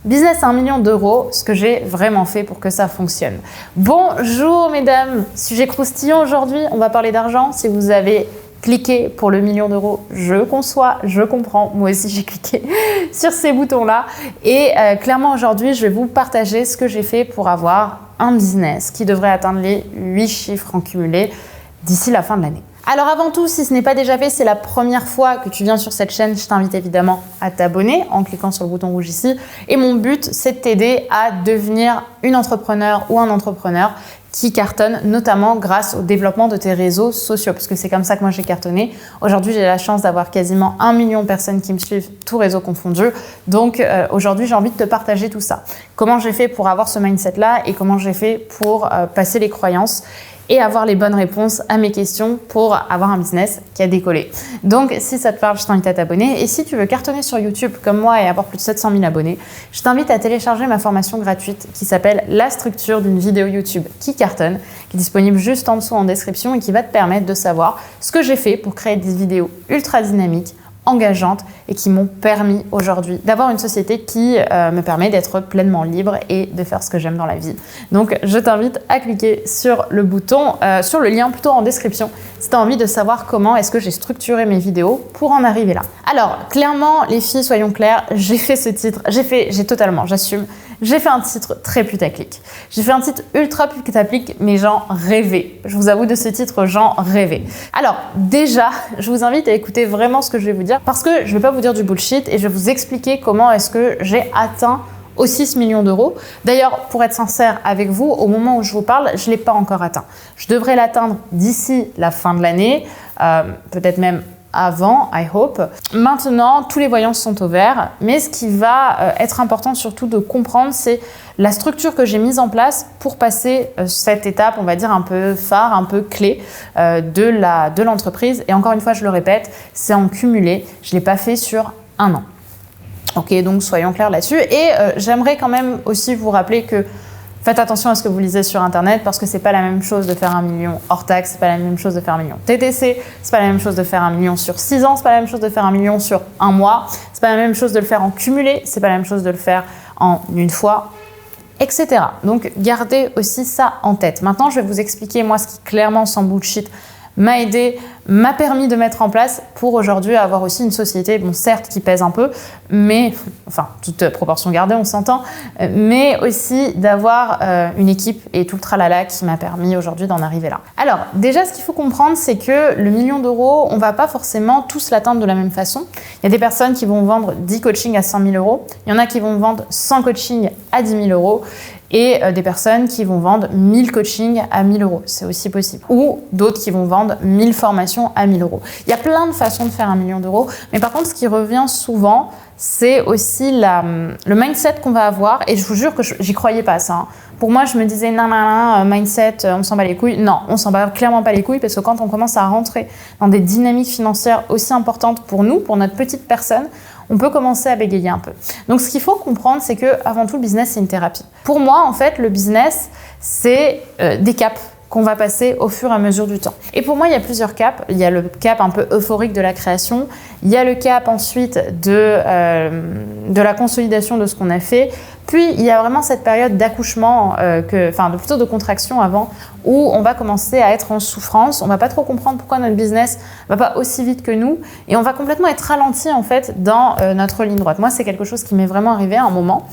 Business à 1 million d'euros, ce que j'ai vraiment fait pour que ça fonctionne. Bonjour mesdames, sujet croustillant aujourd'hui, on va parler d'argent. Si vous avez cliqué pour le million d'euros, je conçois, je comprends, moi aussi j'ai cliqué sur ces boutons-là. Et clairement aujourd'hui, je vais vous partager ce que j'ai fait pour avoir un business qui devrait atteindre les 8 chiffres en cumulé d'ici la fin de l'année. Alors avant tout, si ce n'est pas déjà fait, c'est la première fois que tu viens sur cette chaîne, je t'invite évidemment à t'abonner en cliquant sur le bouton rouge ici. Et mon but, c'est de t'aider à devenir une entrepreneur ou un entrepreneur qui cartonne, notamment grâce au développement de tes réseaux sociaux, parce que c'est comme ça que moi j'ai cartonné. Aujourd'hui, j'ai la chance d'avoir quasiment 1 million de personnes qui me suivent, tous réseaux confondus. Donc aujourd'hui, j'ai envie de te partager tout ça. Comment j'ai fait pour avoir ce mindset-là et comment j'ai fait pour passer les croyances et avoir les bonnes réponses à mes questions pour avoir un business qui a décollé. Donc, si ça te parle, je t'invite à t'abonner. Et si tu veux cartonner sur YouTube comme moi et avoir plus de 700 000 abonnés, je t'invite à télécharger ma formation gratuite qui s'appelle « La structure d'une vidéo YouTube qui cartonne », qui est disponible juste en dessous en description et qui va te permettre de savoir ce que j'ai fait pour créer des vidéos ultra dynamiques, engageantes et qui m'ont permis aujourd'hui d'avoir une société qui me permet d'être pleinement libre et de faire ce que j'aime dans la vie. Donc, je t'invite à cliquer sur le bouton, sur le lien plutôt en description si tu as envie de savoir comment est-ce que j'ai structuré mes vidéos pour en arriver là. Alors, clairement, les filles, soyons claires, j'ai fait ce titre, j'assume, j'ai fait un titre très putaclic. J'ai fait un titre ultra putaclic, mais j'en rêvais. Je vous avoue de ce titre, j'en rêvais. Alors, déjà, je vous invite à écouter vraiment ce que je vais vous dire parce que je ne vais pas vous dire du bullshit et je vais vous expliquer comment est-ce que j'ai atteint aussi ce million d'euros. D'ailleurs, pour être sincère avec vous, au moment où je vous parle, je ne l'ai pas encore atteint. Je devrais l'atteindre d'ici la fin de l'année, peut-être même avant, I hope. Maintenant, tous les voyants sont au vert, mais ce qui va être important surtout de comprendre, c'est la structure que j'ai mise en place pour passer cette étape, on va dire un peu phare, un peu clé de l'entreprise. Et encore une fois, je le répète, c'est en cumulé. Je ne l'ai pas fait sur un an. Ok, donc soyons clairs là-dessus. Et j'aimerais quand même aussi vous rappeler que faites attention à ce que vous lisez sur Internet parce que c'est pas la même chose de faire 1 million hors taxe, c'est pas la même chose de faire 1 million TTC, c'est pas la même chose de faire 1 million sur 6 ans, c'est pas la même chose de faire 1 million sur un mois, c'est pas la même chose de le faire en cumulé, c'est pas la même chose de le faire en une fois, etc. Donc gardez aussi ça en tête. Maintenant, je vais vous expliquer moi ce qui clairement sans bullshit m'a aidé, m'a permis de mettre en place pour aujourd'hui avoir aussi une société, bon certes qui pèse un peu, mais, enfin toute proportion gardée on s'entend, mais aussi d'avoir une équipe et tout le tralala qui m'a permis aujourd'hui d'en arriver là. Alors déjà ce qu'il faut comprendre c'est que le million d'euros, on va pas forcément tous l'atteindre de la même façon. Il y a des personnes qui vont vendre 10 coachings à 100 000 euros, il y en a qui vont vendre 100 coachings à 10 000 euros, et des personnes qui vont vendre 1000 coachings à 1000 euros, c'est aussi possible. Ou d'autres qui vont vendre 1000 formations à 1000 euros. Il y a plein de façons de faire 1 million d'euros, mais par contre, ce qui revient souvent, c'est aussi le mindset qu'on va avoir, et je vous jure que j'y croyais pas ça. Hein. Pour moi, je me disais, mindset, on s'en bat les couilles. Non, on s'en bat clairement pas les couilles, parce que quand on commence à rentrer dans des dynamiques financières aussi importantes pour nous, pour notre petite personne, on peut commencer à bégayer un peu. Donc, ce qu'il faut comprendre, c'est que avant tout, le business, c'est une thérapie. Pour moi, en fait, le business, c'est des caps qu'on va passer au fur et à mesure du temps. Et pour moi, il y a plusieurs caps. Il y a le cap un peu euphorique de la création. Il y a le cap ensuite de la consolidation de ce qu'on a fait. Puis, il y a vraiment cette période d'accouchement, plutôt de contraction avant, où on va commencer à être en souffrance. On va pas trop comprendre pourquoi notre business va pas aussi vite que nous. Et on va complètement être ralenti, en fait, dans notre ligne droite. Moi, c'est quelque chose qui m'est vraiment arrivé à un moment.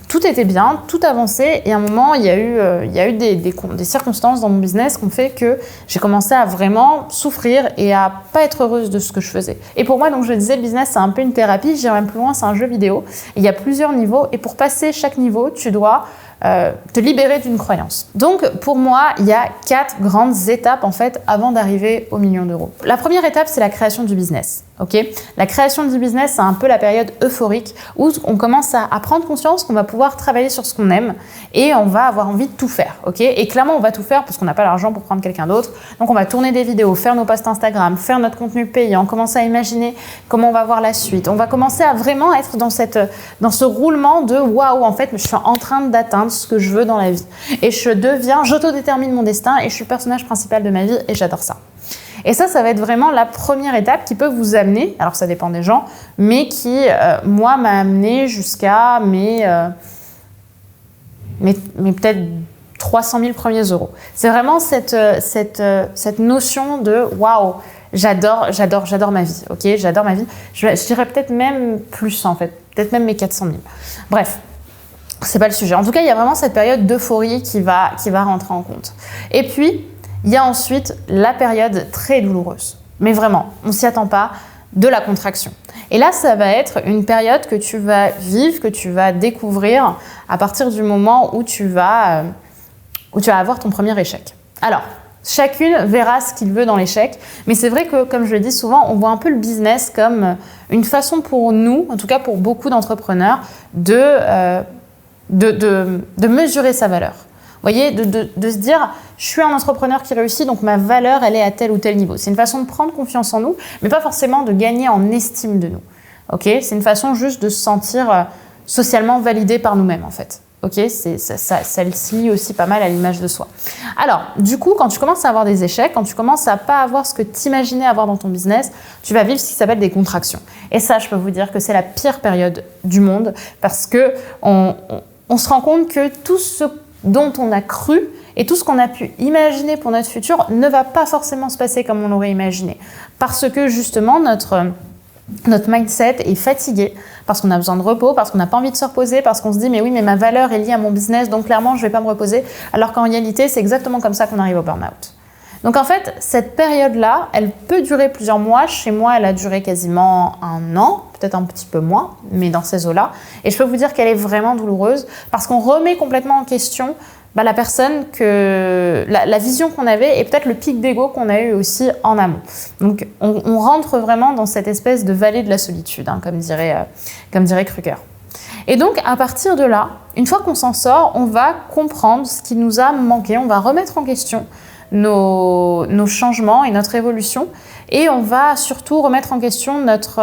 Tout était bien, tout avançait. Et à un moment, il y a eu des circonstances dans mon business qui ont fait que j'ai commencé à vraiment souffrir et à pas être heureuse de ce que je faisais. Et pour moi, donc, je disais, le business, c'est un peu une thérapie. J'irai même plus loin, c'est un jeu vidéo. Et il y a plusieurs niveaux. Et pour passer chaque niveau, tu dois te libérer d'une croyance. Donc, pour moi, il y a 4 grandes étapes, en fait, avant d'arriver au million d'euros. La première étape, c'est la création du business. Okay, la création du business, c'est un peu la période euphorique où on commence à prendre conscience qu'on va pouvoir travailler sur ce qu'on aime et on va avoir envie de tout faire. Okay, et clairement, on va tout faire parce qu'on n'a pas l'argent pour prendre quelqu'un d'autre. Donc, on va tourner des vidéos, faire nos posts Instagram, faire notre contenu payant, commencer à imaginer comment on va voir la suite. On va commencer à vraiment être dans ce roulement de waouh, en fait, je suis en train d'atteindre ce que je veux dans la vie. Et j'autodétermine mon destin et je suis le personnage principal de ma vie et j'adore ça. Et ça va être vraiment la première étape qui peut vous amener, alors ça dépend des gens, mais qui, moi, m'a amené jusqu'à mes peut-être 300 000 premiers euros. C'est vraiment cette notion de « waouh, j'adore ma vie, ok, j'adore ma vie ». Je dirais peut-être même plus en fait, peut-être même mes 400 000. Bref, c'est pas le sujet. En tout cas, il y a vraiment cette période d'euphorie qui va rentrer en compte. Et puis, il y a ensuite la période très douloureuse. Mais vraiment, on s'y attend pas, de la contraction. Et là, ça va être une période que tu vas vivre, que tu vas découvrir à partir du moment où tu vas avoir ton premier échec. Alors, chacune verra ce qu'il veut dans l'échec, mais c'est vrai que, comme je le dis souvent, on voit un peu le business comme une façon pour nous, en tout cas pour beaucoup d'entrepreneurs, de mesurer sa valeur. Vous voyez, de se dire, je suis un entrepreneur qui réussit, donc ma valeur, elle est à tel ou tel niveau. C'est une façon de prendre confiance en nous, mais pas forcément de gagner en estime de nous. Okay, c'est une façon juste de se sentir socialement validé par nous-mêmes, en fait. Okay, ça se lie aussi pas mal à l'image de soi. Alors, du coup, quand tu commences à avoir des échecs, quand tu commences à pas avoir ce que tu imaginais avoir dans ton business, tu vas vivre ce qui s'appelle des contractions. Et ça, je peux vous dire que c'est la pire période du monde parce que on se rend compte que tout ce dont on a cru et tout ce qu'on a pu imaginer pour notre futur ne va pas forcément se passer comme on l'aurait imaginé. Parce que justement, notre mindset est fatigué, parce qu'on a besoin de repos, parce qu'on n'a pas envie de se reposer, parce qu'on se dit mais oui, mais ma valeur est liée à mon business, donc clairement, je ne vais pas me reposer. Alors qu'en réalité, c'est exactement comme ça qu'on arrive au burn-out. Donc en fait, cette période-là, elle peut durer plusieurs mois. Chez moi, elle a duré quasiment 1 an, peut-être un petit peu moins, mais dans ces eaux-là. Et je peux vous dire qu'elle est vraiment douloureuse parce qu'on remet complètement en question la personne, la vision qu'on avait et peut-être le pic d'ego qu'on a eu aussi en amont. Donc on rentre vraiment dans cette espèce de vallée de la solitude, hein, comme dirait Kruger. Et donc, à partir de là, une fois qu'on s'en sort, on va comprendre ce qui nous a manqué, on va remettre en question nos changements et notre évolution et on va surtout remettre en question notre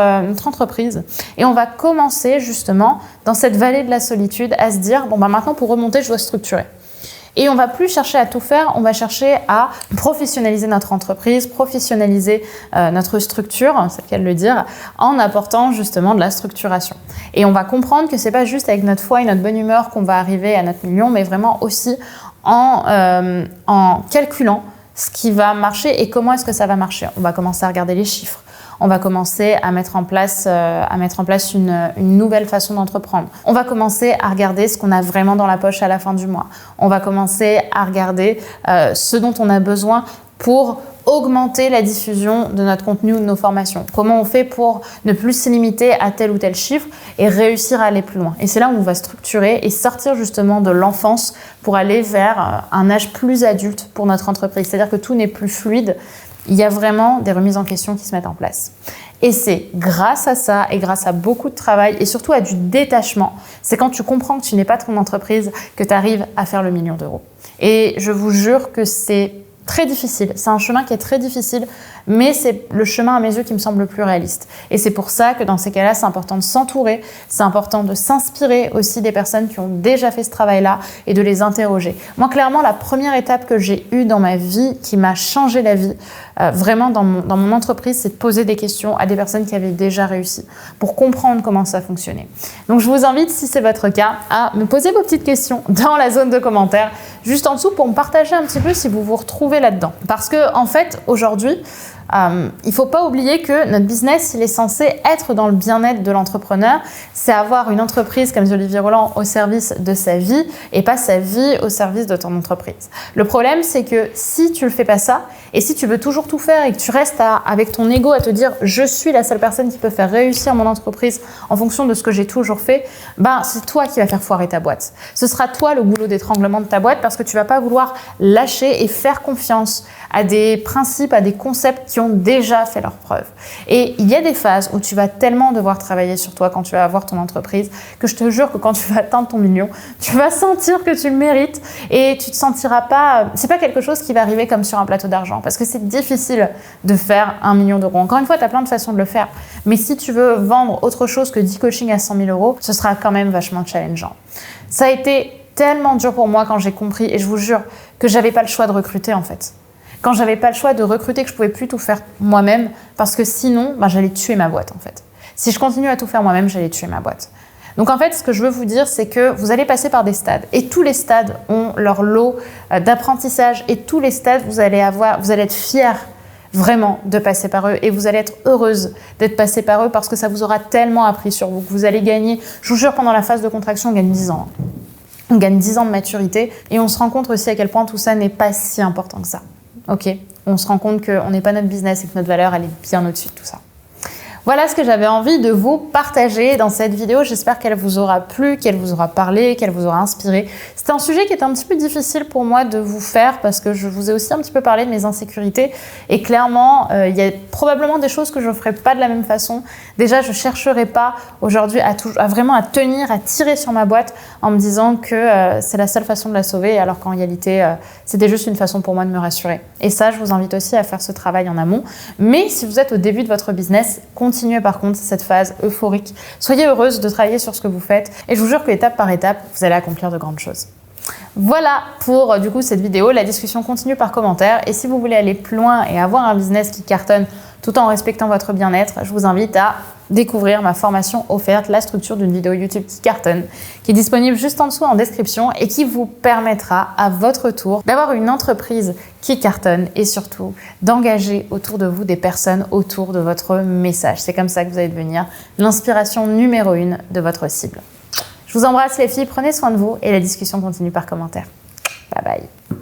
entreprise et on va commencer justement dans cette vallée de la solitude à se dire bon maintenant pour remonter je dois structurer. Et on va plus chercher à tout faire, on va chercher à professionnaliser notre entreprise, professionnaliser notre structure, c'est le cas de le dire, en apportant justement de la structuration. Et on va comprendre que c'est pas juste avec notre foi et notre bonne humeur qu'on va arriver à notre million, mais vraiment aussi en calculant ce qui va marcher et comment est-ce que ça va marcher. On va commencer à regarder les chiffres. On va commencer à mettre en place une nouvelle façon d'entreprendre. On va commencer à regarder ce qu'on a vraiment dans la poche à la fin du mois. On va commencer à regarder ce dont on a besoin pour augmenter la diffusion de notre contenu ou de nos formations. Comment on fait pour ne plus se limiter à tel ou tel chiffre et réussir à aller plus loin. Et c'est là où on va structurer et sortir justement de l'enfance pour aller vers un âge plus adulte pour notre entreprise. C'est-à-dire que tout n'est plus fluide. Il y a vraiment des remises en question qui se mettent en place. Et c'est grâce à ça et grâce à beaucoup de travail et surtout à du détachement, c'est quand tu comprends que tu n'es pas ton entreprise que tu arrives à faire le 1 million d'euros. Et je vous jure que c'est très difficile. C'est un chemin qui est très difficile, mais c'est le chemin à mes yeux qui me semble le plus réaliste. Et c'est pour ça que dans ces cas-là, c'est important de s'entourer, c'est important de s'inspirer aussi des personnes qui ont déjà fait ce travail-là et de les interroger. Moi, clairement, la première étape que j'ai eue dans ma vie, qui m'a changé la vie, vraiment dans mon entreprise, c'est de poser des questions à des personnes qui avaient déjà réussi pour comprendre comment ça fonctionnait. Donc, je vous invite, si c'est votre cas, à me poser vos petites questions dans la zone de commentaires, juste en dessous pour me partager un petit peu si vous vous retrouvez là-dedans. Parce que, en fait, aujourd'hui, il ne faut pas oublier que notre business, il est censé être dans le bien-être de l'entrepreneur. C'est avoir une entreprise, comme dit Olivier Roland, au service de sa vie et pas sa vie au service de ton entreprise. Le problème, c'est que si tu ne fais pas ça et si tu veux toujours tout faire et que tu restes avec ton ego à te dire « je suis la seule personne qui peut faire réussir mon entreprise en fonction de ce que j'ai toujours fait », c'est toi qui vas faire foirer ta boîte. Ce sera toi le goulot d'étranglement de ta boîte parce que tu ne vas pas vouloir lâcher et faire confiance à des principes, à des concepts qui ont déjà fait leurs preuves. Et il y a des phases où tu vas tellement devoir travailler sur toi quand tu vas avoir ton entreprise que je te jure que quand tu vas atteindre ton million, tu vas sentir que tu le mérites et tu te sentiras pas... C'est pas quelque chose qui va arriver comme sur un plateau d'argent parce que c'est difficile de faire 1 million d'euros. Encore une fois, tu as plein de façons de le faire. Mais si tu veux vendre autre chose que 10 coachings à 100 000 euros, ce sera quand même vachement challengeant. Ça a été tellement dur pour moi quand j'ai compris et je vous jure que j'avais pas le choix de recruter en fait. quand j'avais pas le choix de recruter, que je pouvais plus tout faire moi-même, parce que sinon, j'allais tuer ma boîte en fait. Si je continue à tout faire moi-même, j'allais tuer ma boîte. Donc en fait, ce que je veux vous dire, c'est que vous allez passer par des stades. Et tous les stades ont leur lot d'apprentissage. Et tous les stades, vous allez être fiers vraiment de passer par eux. Et vous allez être heureuse d'être passé par eux parce que ça vous aura tellement appris sur vous que vous allez gagner. Je vous jure, pendant la phase de contraction, on gagne 10 ans. On gagne 10 ans de maturité. Et on se rend compte aussi à quel point tout ça n'est pas si important que ça. Ok ? On se rend compte qu'on n'est pas notre business et que notre valeur, elle est bien au-dessus de tout ça. Voilà ce que j'avais envie de vous partager dans cette vidéo. J'espère qu'elle vous aura plu, qu'elle vous aura parlé, qu'elle vous aura inspiré. C'était un sujet qui était un petit peu difficile pour moi de vous faire parce que je vous ai aussi un petit peu parlé de mes insécurités. Et clairement, il y a probablement des choses que je ne ferai pas de la même façon. Déjà, je ne chercherai pas aujourd'hui à tenir, à tirer sur ma boîte en me disant que c'est la seule façon de la sauver, alors qu'en réalité, c'était juste une façon pour moi de me rassurer. Et ça, je vous invite aussi à faire ce travail en amont. Mais si vous êtes au début de votre business, continuez par contre cette phase euphorique. Soyez heureuse de travailler sur ce que vous faites et je vous jure que étape par étape, vous allez accomplir de grandes choses. Voilà pour du coup cette vidéo. La discussion continue par commentaire et si vous voulez aller plus loin et avoir un business qui cartonne tout en respectant votre bien-être, je vous invite à découvrir ma formation offerte, la structure d'une vidéo YouTube qui cartonne, qui est disponible juste en dessous en description et qui vous permettra à votre tour d'avoir une entreprise qui cartonne et surtout d'engager autour de vous des personnes autour de votre message. C'est comme ça que vous allez devenir l'inspiration numéro 1 de votre cible. Je vous embrasse les filles, prenez soin de vous et la discussion continue par commentaire. Bye bye.